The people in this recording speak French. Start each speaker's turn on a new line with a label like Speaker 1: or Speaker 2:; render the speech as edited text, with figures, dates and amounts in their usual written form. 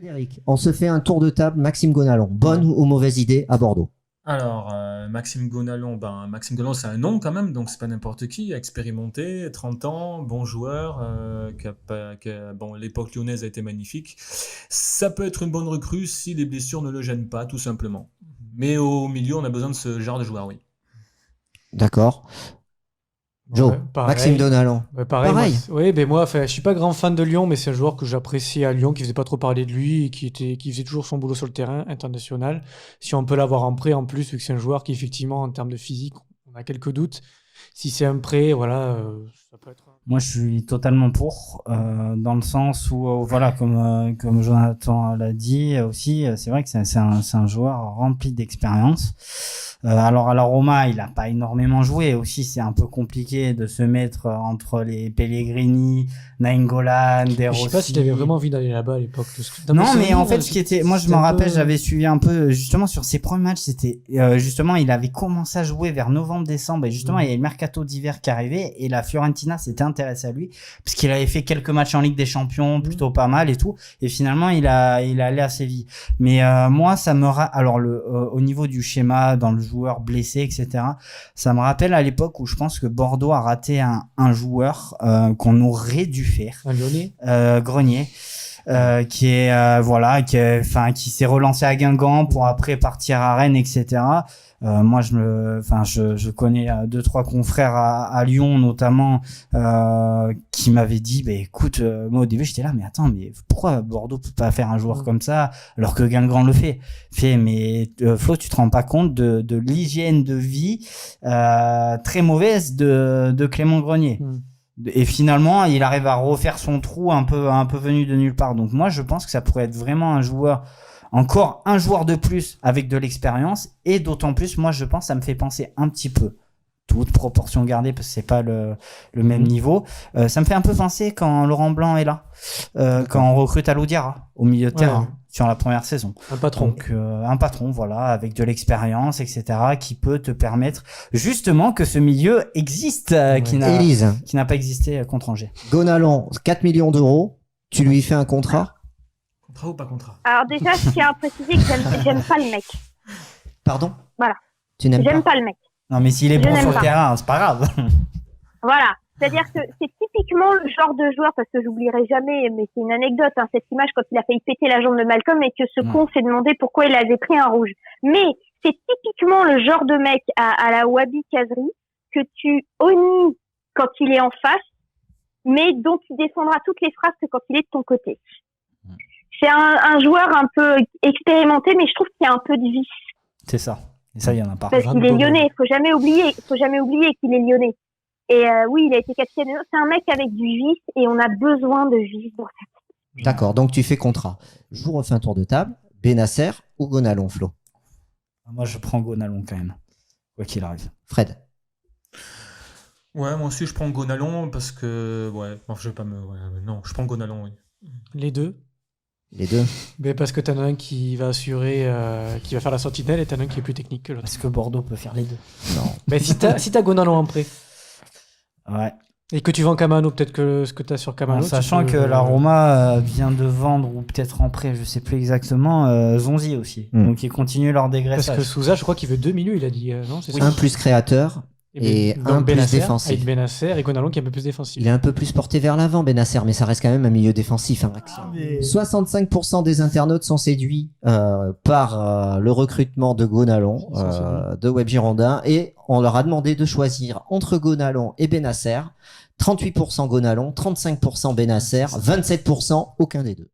Speaker 1: Frédéric, on se fait un tour de table. Maxime Gonalon, bonne ou mauvaise idée à Bordeaux?
Speaker 2: Alors, Maxime Gonalon, c'est un nom quand même, donc c'est pas n'importe qui, expérimenté, 30 ans, bon joueur, bon, l'époque lyonnaise a été magnifique. Ça peut être une bonne recrue si les blessures ne le gênent pas, tout simplement. Mais au milieu, on a besoin de ce genre de joueur, oui.
Speaker 1: D'accord. Joe,
Speaker 3: Ouais,
Speaker 1: Maxime
Speaker 3: pareil.
Speaker 1: Donalon.
Speaker 3: Ouais, pareil,
Speaker 1: Pareil.
Speaker 3: oui, ben moi, je suis pas grand fan de Lyon, mais c'est un joueur que j'apprécie à Lyon, qui faisait pas trop parler de lui et qui faisait toujours son boulot sur le terrain international. Si on peut l'avoir en prêt en plus, vu que c'est un joueur qui effectivement, en termes de physique, on a quelques doutes. Si c'est un prêt, voilà, ça peut être.
Speaker 4: Moi, je suis totalement pour, dans le sens où, voilà, comme Jonathan l'a dit aussi, c'est vrai que c'est un joueur rempli d'expérience. Alors à la Roma, il a pas énormément joué aussi. C'est un peu compliqué de se mettre entre les Pellegrini, Nainggolan, De
Speaker 3: Je sais pas
Speaker 4: Rossi.
Speaker 3: s'il avait vraiment envie d'aller là-bas à l'époque.
Speaker 4: Non, mais en fait, ce qui était, moi, je me rappelle, j'avais suivi un peu, justement, sur ses premiers matchs, c'était, justement, il avait commencé à jouer vers novembre-décembre, et justement, il y a le mercato d'hiver qui arrivait, et la Fiorentina s'était intéressée à lui, parce qu'il avait fait quelques matchs en Ligue des Champions, plutôt pas mal et tout, et finalement, il est allé à Séville. Mais, moi, alors, au niveau du schéma, dans le joueur blessé, etc., ça me rappelle à l'époque où je pense que Bordeaux a raté un joueur, qu'on aurait dû faire.
Speaker 3: Un Lyonnais.
Speaker 4: Grenier. Qui s'est relancé à Guingamp pour après partir à Rennes, etc. Moi, je connais deux, trois confrères à Lyon, notamment, qui m'avaient dit, bah, écoute, moi, au début, j'étais là, mais attends, mais pourquoi Bordeaux peut pas faire un joueur comme ça, alors que Guingamp le fait? Mais, Flo, tu te rends pas compte de l'hygiène de vie, très mauvaise de Clément Grenier. Et finalement, il arrive à refaire son trou un peu venu de nulle part. Donc moi, je pense que ça pourrait être vraiment encore un joueur de plus avec de l'expérience. Et d'autant plus, moi, je pense, ça me fait penser un petit peu, toute proportion gardée, parce que c'est pas le même niveau. Ça me fait un peu penser quand Laurent Blanc est là, quand on recrute Alou Diarra au milieu de terrain. Sur la première saison.
Speaker 3: Un patron.
Speaker 4: Donc, un patron, voilà, avec de l'expérience, etc., qui peut te permettre, justement, que ce milieu existe, qui n'a pas existé contre Angers.
Speaker 1: Gonalon, 4 millions d'euros. Tu lui fais un contrat?
Speaker 2: Contrat ou pas contrat?
Speaker 5: Alors déjà, je tiens à préciser que j'aime pas le mec.
Speaker 1: Pardon?
Speaker 5: Voilà.
Speaker 1: Tu n'aimes
Speaker 5: J'aime
Speaker 1: pas?
Speaker 5: pas le mec.
Speaker 4: Non, mais s'il est bon sur le terrain, c'est pas grave.
Speaker 5: Voilà. C'est-à-dire que c'est typiquement le genre de joueur, parce que j'oublierai jamais, mais c'est une anecdote, hein, cette image quand il a failli péter la jambe de Malcolm et que ce con s'est demandé pourquoi il avait pris un rouge. Mais c'est typiquement le genre de mec à la Wabi Kazri que tu honnis quand il est en face, mais dont tu défendras toutes les phrases que quand il est de ton côté. C'est un joueur un peu expérimenté, mais je trouve qu'il y a un peu de vice.
Speaker 4: C'est ça. Et ça, il y en a pas.
Speaker 5: Parce qu'il est lyonnais. Faut jamais oublier qu'il est lyonnais. Et oui, il a été capitaine. C'est un mec avec du vice et on a besoin de vice pour ça.
Speaker 1: D'accord, donc tu fais contrat. Je vous refais un tour de table. Benasser ou Gonalon, Flo?
Speaker 4: Moi, je prends Gonalon quand même, quoi qu'il arrive.
Speaker 1: Fred?
Speaker 2: Ouais, moi aussi, je prends Gonalon parce que... Ouais, bon, je vais pas me... Ouais, non, je prends Gonalon, oui.
Speaker 3: Les deux.
Speaker 1: Les deux?
Speaker 3: Mais parce que t'en as un qui va assurer, qui va faire la sentinelle, et t'en as un qui est plus technique que l'autre.
Speaker 4: Parce que Bordeaux peut faire les deux.
Speaker 1: Non.
Speaker 3: Mais si t'as Gonalon en prêt.
Speaker 4: Ouais.
Speaker 3: Et que tu vends Camano, peut-être que ce que tu as sur Camano.
Speaker 4: En sachant que la Roma vient de vendre, ou peut-être en prêt, je sais plus exactement, Zonzi aussi. Donc ils continuent leur dégraissage.
Speaker 3: Parce que Souza, je crois qu'il veut 2 millions, il a dit. Non, c'est ça.
Speaker 1: Un plus créateur et un plus défensif.
Speaker 3: Avec Benasser et Gonalon qui est un peu plus défensif.
Speaker 1: Il est un peu plus porté vers l'avant, Benasser, mais ça reste quand même un milieu défensif. 65% des internautes sont séduits par le recrutement de Gonalon, de Web Girondin, et on leur a demandé de choisir entre Gonalon et Benasser. 38% Gonalon, 35% Benasser, 27% aucun des deux.